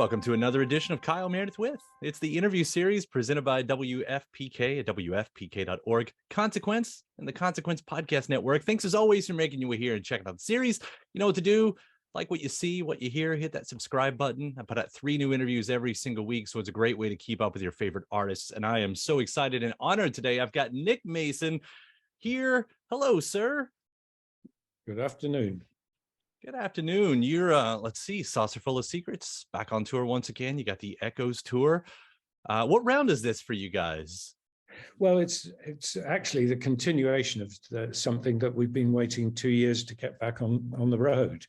welcome to another edition of Kyle Meredith With. It's the interview series presented by WFPK at WFPK.org, Consequence, and the Consequence Podcast Network. Thanks as always for making your way here and checking out the series. You know what to do. Like what you see, what you hear, hit that subscribe button. I put out 3 new interviews every single week, so it's a great way to keep up with your favorite artists. And I am so excited and honored today. I've got Nick Mason here. Hello, sir. Good afternoon. Good afternoon. You're, let's see, Saucerful of Secrets, back on tour once again. You got the Echoes tour. What round is this for you guys? Well, it's actually the continuation of something that we've been waiting 2 years to get back on the road.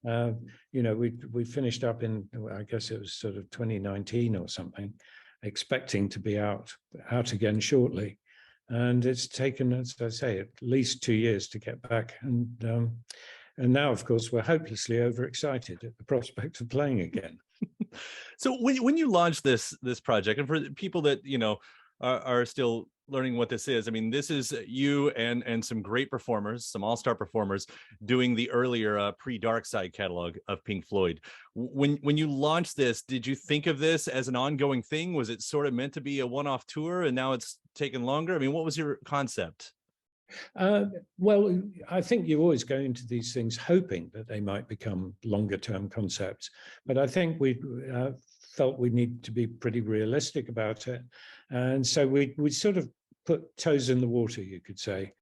You know, we finished up in, I guess it was sort of 2019 or something, expecting to be out again shortly. And it's taken, as I say, at least 2 years to get back. And now, of course, we're hopelessly overexcited at the prospect of playing again. So when you launched this project, and for people that, you know, are still learning what this is, I mean, this is you and some great performers, some all-star performers doing the earlier pre-Darkside catalog of Pink Floyd. When you launched this, did you think of this as an ongoing thing? Was it sort of meant to be a one-off tour and now it's taken longer? I mean, what was your concept? Well, I think you always go into these things hoping that they might become longer term concepts, but I think we felt we need to be pretty realistic about it. And so we sort of put toes in the water, you could say,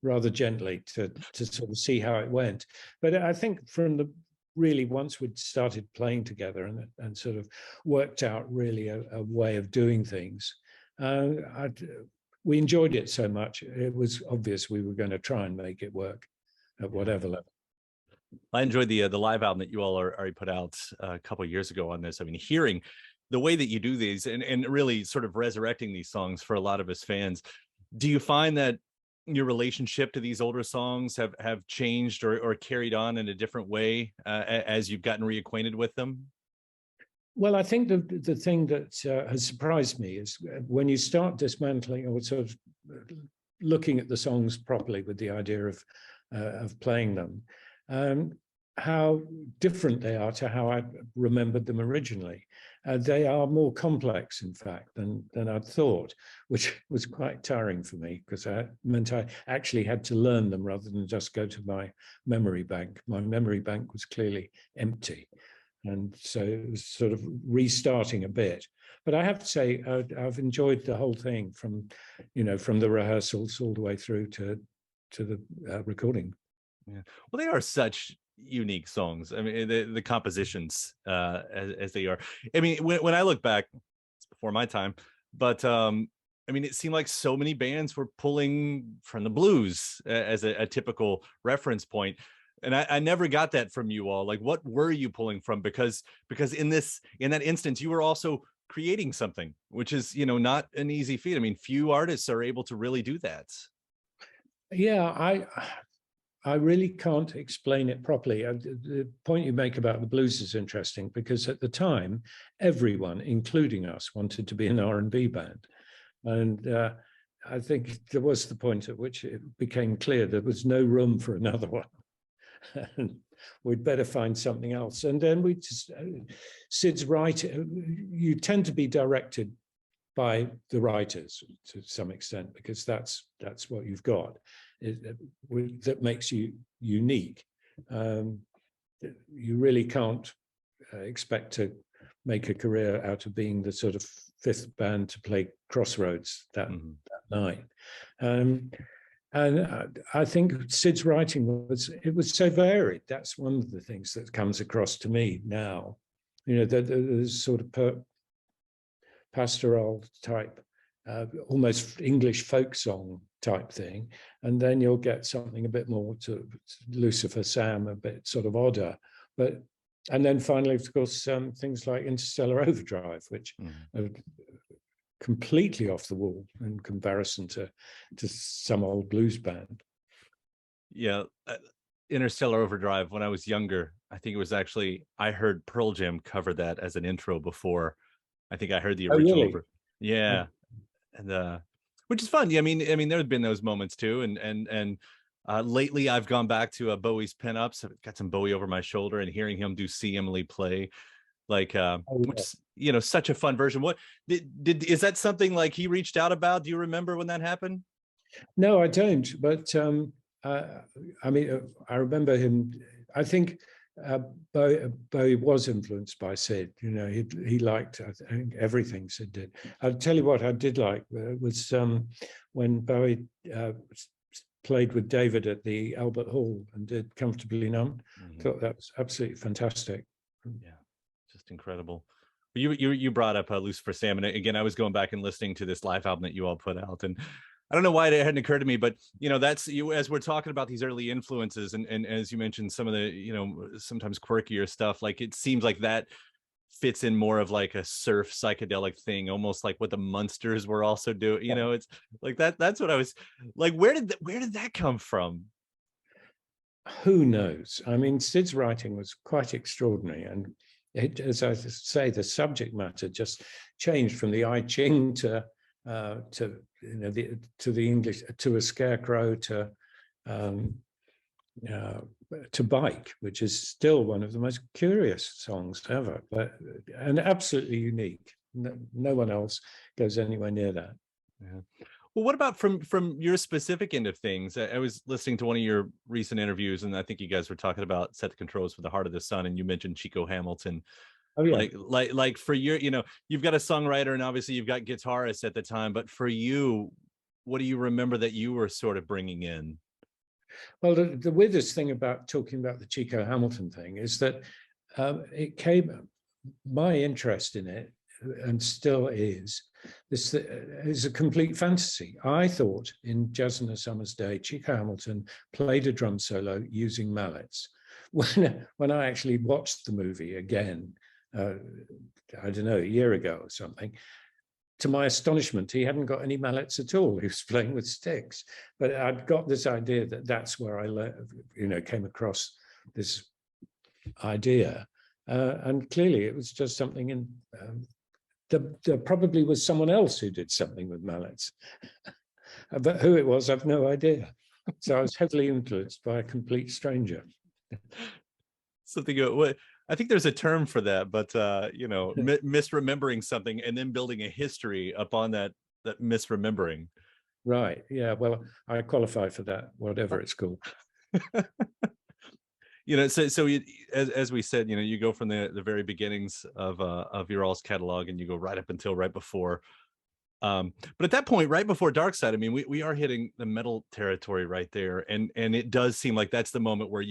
rather gently to sort of see how it went. But I think once we'd started playing together and sort of worked out really a way of doing things, we enjoyed it so much, it was obvious we were going to try and make it work at whatever level. I enjoyed the live album that you all already put out a couple of years ago on this. I mean, hearing the way that you do these and really sort of resurrecting these songs for a lot of us fans, do you find that your relationship to these older songs have changed or carried on in a different way as you've gotten reacquainted with them? Well, I think the thing that has surprised me is when you start dismantling or sort of looking at the songs properly with the idea of playing them, how different they are to how I remembered them originally. They are more complex, in fact, than I'd thought, which was quite tiring for me because it meant I actually had to learn them rather than just go to my memory bank. My memory bank was clearly empty. And so it was sort of restarting a bit. But I have to say, I've enjoyed the whole thing from the rehearsals all the way through to the recording. Yeah. Well, they are such unique songs. I mean, the compositions as they are. I mean, when I look back, it's before my time, but I mean, it seemed like so many bands were pulling from the blues as a typical reference point. And I never got that from you all. Like, what were you pulling from? Because in that instance, you were also creating something, which is, you know, not an easy feat. I mean, few artists are able to really do that. Yeah, I really can't explain it properly. The point you make about the blues is interesting because at the time, everyone, including us, wanted to be an R&B band. And I think there was the point at which it became clear there was no room for another one. And we'd better find something else. And then we just, Syd's writing, you tend to be directed by the writers to some extent, because that's what you've got that makes you unique. You really can't expect to make a career out of being the sort of fifth band to play Crossroads that night. And I think Syd's writing was so varied. That's one of the things that comes across to me now. You know, there's sort of pastoral type, almost English folk song type thing, and then you'll get something a bit more to Lucifer Sam, a bit sort of odder. And then finally, of course, things like Interstellar Overdrive, which are completely off the wall in comparison to some old blues band. Yeah, Interstellar Overdrive, when I was younger, I think it was actually, I heard Pearl Jam cover that as an intro before. I think I heard the original. Really? Yeah. And which is fun. Yeah, I mean there have been those moments too, and lately I've gone back to Bowie's Pinups. I've got some Bowie over my shoulder, and hearing him do See Emily Play, like Oh, yeah. which, such a fun version. What is that something like he reached out about? Do you remember when that happened? No, I don't. But I mean, I remember him. I think Bowie was influenced by Syd. He liked, I think, everything Syd did. I'll tell you what I did like was when Bowie played with David at the Albert Hall and did "Comfortably Numb." Mhm. Thought that was absolutely fantastic. Yeah, just incredible. You brought up Lucifer Sam, and again, I was going back and listening to this live album that you all put out, and I don't know why it hadn't occurred to me, but that's you as we're talking about these early influences, and as you mentioned, some of the sometimes quirkier stuff. Like it seems like that fits in more of like a surf psychedelic thing, almost like what the Munsters were also doing. It's like that. That's what I was like. Where did that come from? Who knows? I mean, Syd's writing was quite extraordinary, and as I say, the subject matter just changed from the I Ching to the English, to a scarecrow, um, to Bike, which is still one of the most curious songs ever, and absolutely unique. No one else goes anywhere near that. Yeah. Well, what about from your specific end of things? I was listening to one of your recent interviews, and I think you guys were talking about Set the Controls for the Heart of the Sun, and you mentioned Chico Hamilton. Oh yeah. Like for your, you've got a songwriter, and obviously you've got guitarists at the time, but for you, what do you remember that you were sort of bringing in? Well, the weirdest thing about talking about the Chico Hamilton thing is that my interest in it, and still is, this is a complete fantasy. I thought in Jazz in a Summer's Day, Chico Hamilton played a drum solo using mallets. When I actually watched the movie again, I don't know, a year ago or something, to my astonishment, he hadn't got any mallets at all. He was playing with sticks. But I'd got this idea that that's where I came across this idea. And clearly it was just something in, there probably was someone else who did something with mallets. But who it was, I've no idea. So I was heavily influenced by a complete stranger. Something what I think there's a term for that, but misremembering something and then building a history upon that misremembering. Right. Yeah. Well, I qualify for that, whatever it's called. So as we said, you go from the very beginnings of your all's catalog, and you go right up until right before. But at that point, right before Darkside, I mean, we are hitting the Meddle territory right there, and it does seem like that's the moment where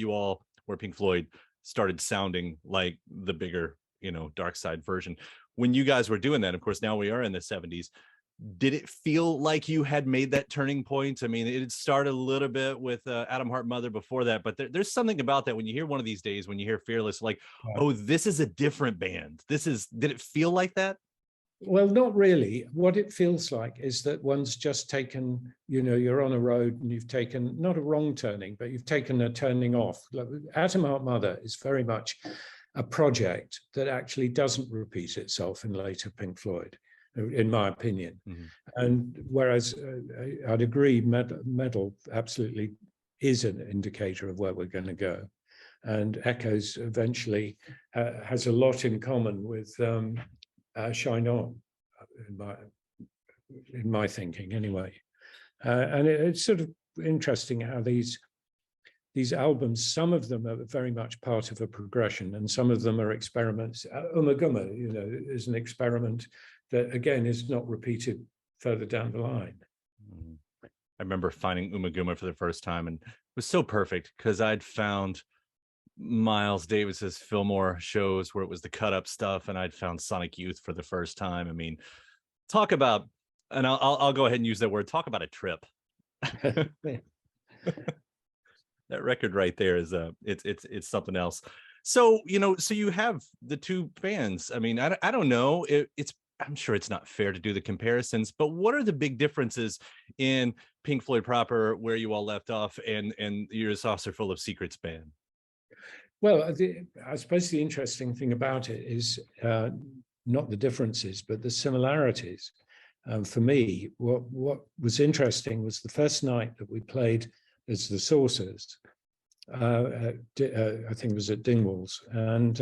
Pink Floyd started sounding like the bigger, Darkside version. When you guys were doing that, of course, now we are in the 70s. Did it feel like you had made that turning point? I mean, it started a little bit with Adam Hart Mother before that, but there's something about that when you hear One of These Days, when you hear Fearless, like, oh, this is a different band. Did it feel like that? Well, not really. What it feels like is that one's just taken, you're on a road and you've taken not a wrong turning, but you've taken a turning off. Atom Heart Mother is very much a project that actually doesn't repeat itself in later Pink Floyd, in my opinion. Mm-hmm. And whereas I'd agree, Meddle absolutely is an indicator of where we're going to go. And Echoes eventually has a lot in common with Shine On, in my thinking anyway. And it's sort of interesting how these albums, some of them are very much part of a progression, and some of them are experiments. Umaguma, is an experiment that again is not repeated further down the line. I remember finding Umaguma for the first time, and it was so perfect because I'd found Miles Davis's Fillmore shows where it was the cut up stuff, and I'd found Sonic Youth for the first time. I mean, talk about, and I'll go ahead and use that word, talk about a trip. That record right there is it's something else. So so you have the two bands. I mean, I don't know, I'm sure it's not fair to do the comparisons, but what are the big differences in Pink Floyd proper, where you all left off, and your Saucerful of Secrets band? Well, I suppose the interesting thing about it is not the differences, but the similarities. For me, what was interesting was the first night that we played as the Saucers. I think it was at Dingwall's, and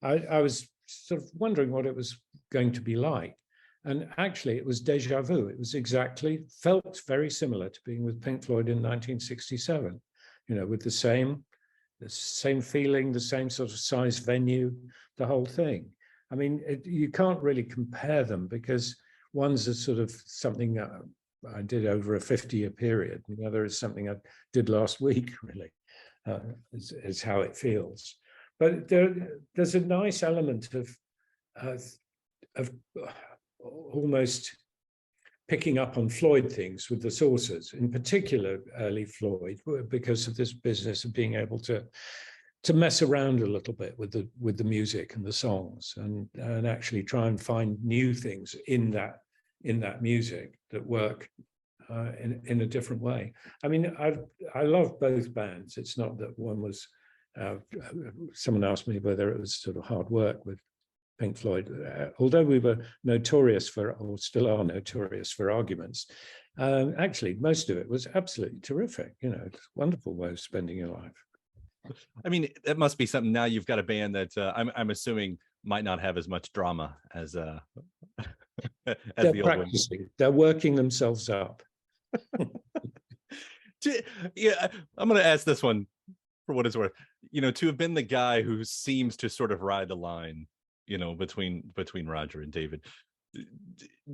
I was sort of wondering what it was going to be like. And actually, it was déjà vu. It was felt very similar to being with Pink Floyd in 1967, with the same feeling, the same sort of size venue, the whole thing. I mean, you can't really compare them because one's a sort of something I did over a 50-year period, and the other is something I did last week, really, is how it feels. But there's a nice element of almost picking up on Floyd things with the Saucers, in particular early Floyd, because of this business of being able to mess around a little bit with the music and the songs, and actually try and find new things in that music that work in a different way. I mean, I love both bands. It's not that one was. Someone asked me whether it was sort of hard work with Pink Floyd, although we were notorious for, or still are notorious for, arguments. Actually, most of it was absolutely terrific. It's a wonderful way of spending your life. I mean, that must be something. Now you've got a band that I'm assuming might not have as much drama as as they're the old one. They're working themselves up. Yeah, I'm going to ask this one for what it's worth. To have been the guy who seems to sort of ride the line, between Roger and David,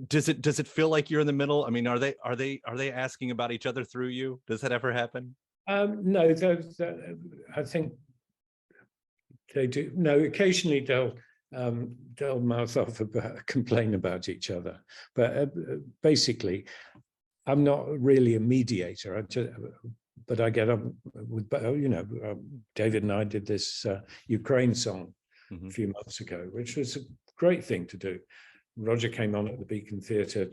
does it feel like you're in the middle? I mean, are they asking about each other through you? Does that ever happen? No, I think they do. No, occasionally they'll mouth off about, complain about each other, but basically, I'm not really a mediator. But I get on with, David and I did this Ukraine song a few months ago, which was a great thing to do. Roger came on at the Beacon Theatre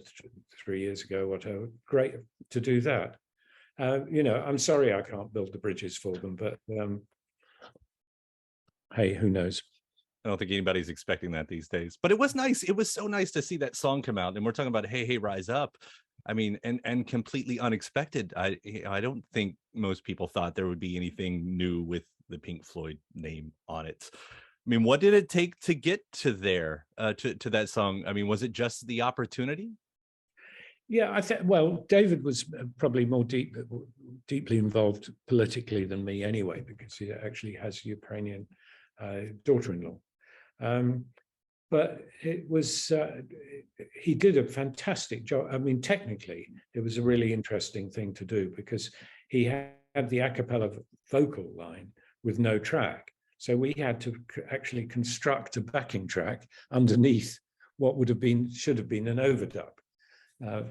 3 years ago, whatever. Great to do that. I'm sorry I can't build the bridges for them, but hey, who knows? I don't think anybody's expecting that these days. But it was nice. It was so nice to see that song come out. And we're talking about Hey, Hey, Rise Up. I mean, and completely unexpected. I don't think most people thought there would be anything new with the Pink Floyd name on it. I mean, what did it take to get to there, to that song? I mean, was it just the opportunity? Yeah, I think, well, David was probably more deeply involved politically than me anyway, because he actually has a Ukrainian daughter-in-law. But it was, he did a fantastic job. I mean, technically, it was a really interesting thing to do because he had the a cappella vocal line with no track. So we had to actually construct a backing track underneath what should have been an overdub,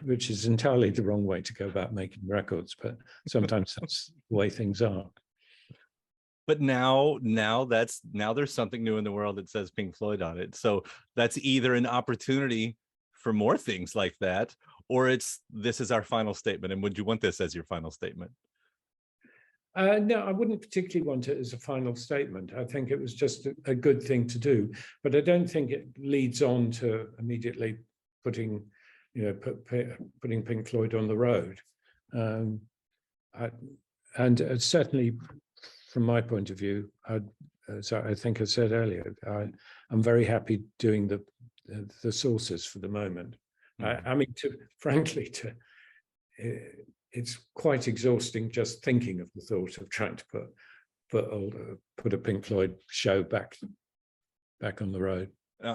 which is entirely the wrong way to go about making records, but sometimes that's the way things are. But now there's something new in the world that says Pink Floyd on it. So that's either an opportunity for more things like that, or this is our final statement. And would you want this as your final statement? No, I wouldn't particularly want it as a final statement. I think it was just a good thing to do, but I don't think it leads on to immediately putting Pink Floyd on the road. And certainly, from my point of view, as I think I said earlier, I'm very happy doing the Saucers for the moment. Mm-hmm. I mean, frankly, it's quite exhausting just thinking of the thought of trying to put a Pink Floyd show back on the road.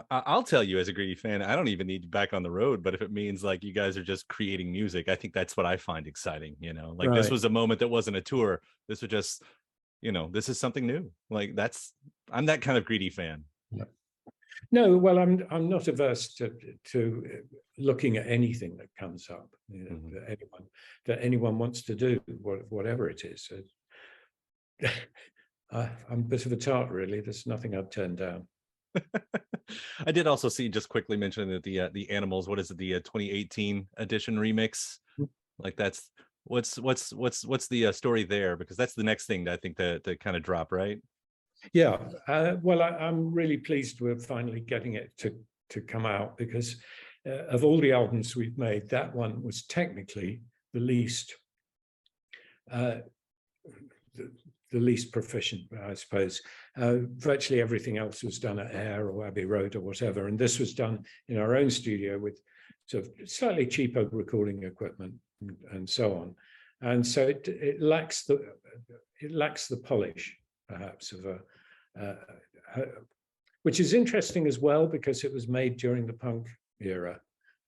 I'll tell you, as a greedy fan, I don't even need you back on the road, but if it means like you guys are just creating music, I think that's what I find exciting. Like right. This was a moment that wasn't a tour. This was just, this is something new. Like I'm that kind of greedy fan. No, well, I'm not averse to looking at anything that comes up, mm-hmm. that anyone wants to do, whatever it is. I'm a bit of a tart, really. There's nothing I'd turn down. I did also see, just quickly mention that the Animals, what is it, the 2018 edition remix? Like that's what's the story there? Because that's the next thing that I think that kind of drop, right? Yeah, well, I'm really pleased we're finally getting it to come out, because of all the albums we've made, that one was technically the least the least proficient, I suppose. Virtually everything else was done at Air or Abbey Road or whatever, and this was done in our own studio with sort of slightly cheaper recording equipment and so on. And so it lacks the polish, perhaps, of which is interesting as well, because it was made during the punk era.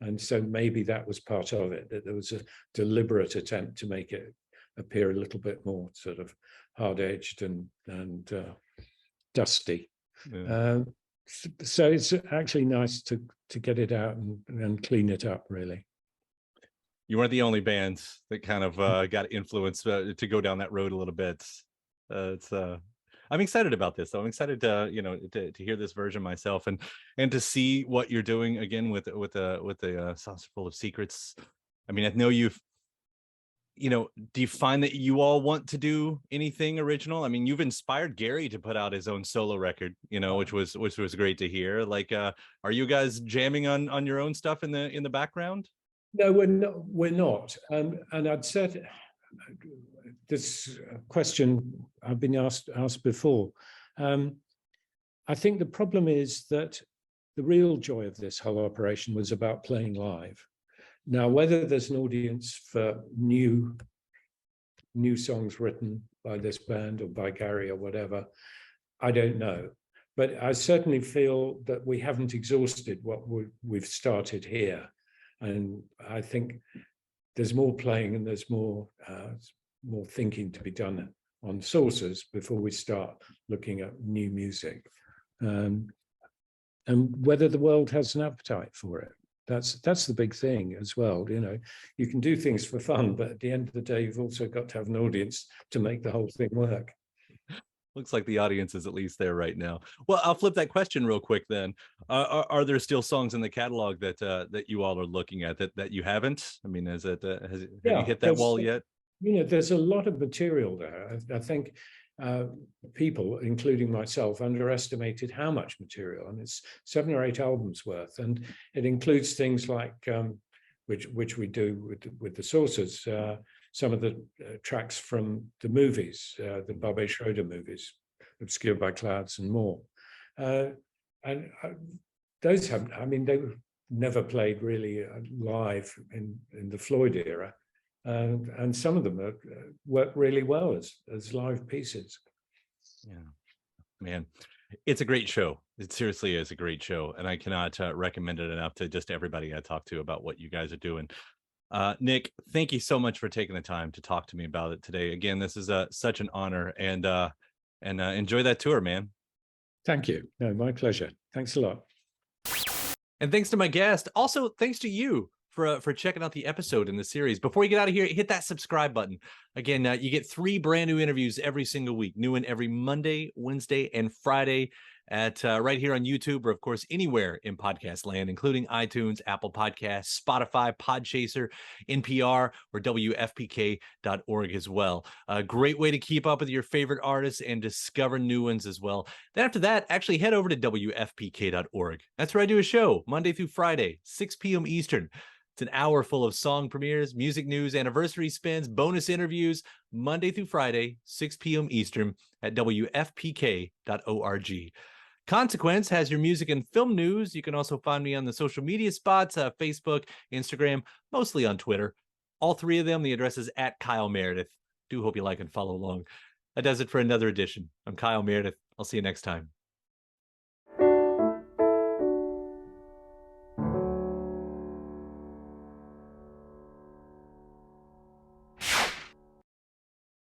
And so maybe that was part of it, that there was a deliberate attempt to make it appear a little bit more sort of hard-edged and dusty. Yeah. So it's actually nice to get it out and clean it up, really. You weren't the only band that kind of got influenced to go down that road a little bit. I'm excited about this, though. I'm excited to to hear this version myself and to see what you're doing again with the Saucerful of Secrets. I mean, I know you've, do you find that you all want to do anything original? I mean, you've inspired Gary to put out his own solo record, which was great to hear. Like, are you guys jamming on your own stuff in the background? No, we're not. And I'd said this question I've been asked before. I think the problem is that the real joy of this whole operation was about playing live. Now, whether there's an audience for new songs written by this band or by Gary or whatever, I don't know. But I certainly feel that we haven't exhausted what we've started here. And I think there's more playing and there's more thinking to be done on Saucers before we start looking at new music. And whether the world has an appetite for it. That's the big thing as well. You can do things for fun, but at the end of the day, you've also got to have an audience to make the whole thing work. Looks like the audience is at least there right now. Well, I'll flip that question real quick then. Are there still songs in the catalog that you all are looking at that you haven't? I mean, have you hit that wall yet? There's a lot of material there. I think people, including myself, underestimated how much material, and it's 7 or 8 albums worth, and it includes things like which we do with the Saucers, some of the tracks from the movies, the Barbet Schroeder movies, Obscured by Clouds and more, and those haven't. I mean, they were never played really live in the Floyd era. And some of them work really well as live pieces. Yeah, man, it's a great show. It seriously is a great show, and I cannot recommend it enough to just everybody I talk to about what you guys are doing. Nick, thank you so much for taking the time to talk to me about it today. Again, this is such an honor, and enjoy that tour, man. Thank you. No, my pleasure. Thanks a lot. And thanks to my guest. Also, thanks to you for checking out the episode in the series. Before you get out of here, hit that subscribe button. Again, you get 3 brand new interviews every single week, new one every Monday, Wednesday, and Friday at right here on YouTube, or of course anywhere in podcast land, including iTunes, Apple Podcasts, Spotify, Podchaser, NPR, or WFPK.org as well. A great way to keep up with your favorite artists and discover new ones as well. Then after that, actually head over to WFPK.org. That's where I do a show Monday through Friday, 6 p.m. Eastern. It's an hour full of song premieres, music news, anniversary spins, bonus interviews, Monday through Friday, 6 p.m. Eastern at WFPK.org. Consequence has your music and film news. You can also find me on the social media spots, Facebook, Instagram, mostly on Twitter. All 3 of them, the address is at Kyle Meredith. Do hope you like and follow along. That does it for another edition. I'm Kyle Meredith. I'll see you next time.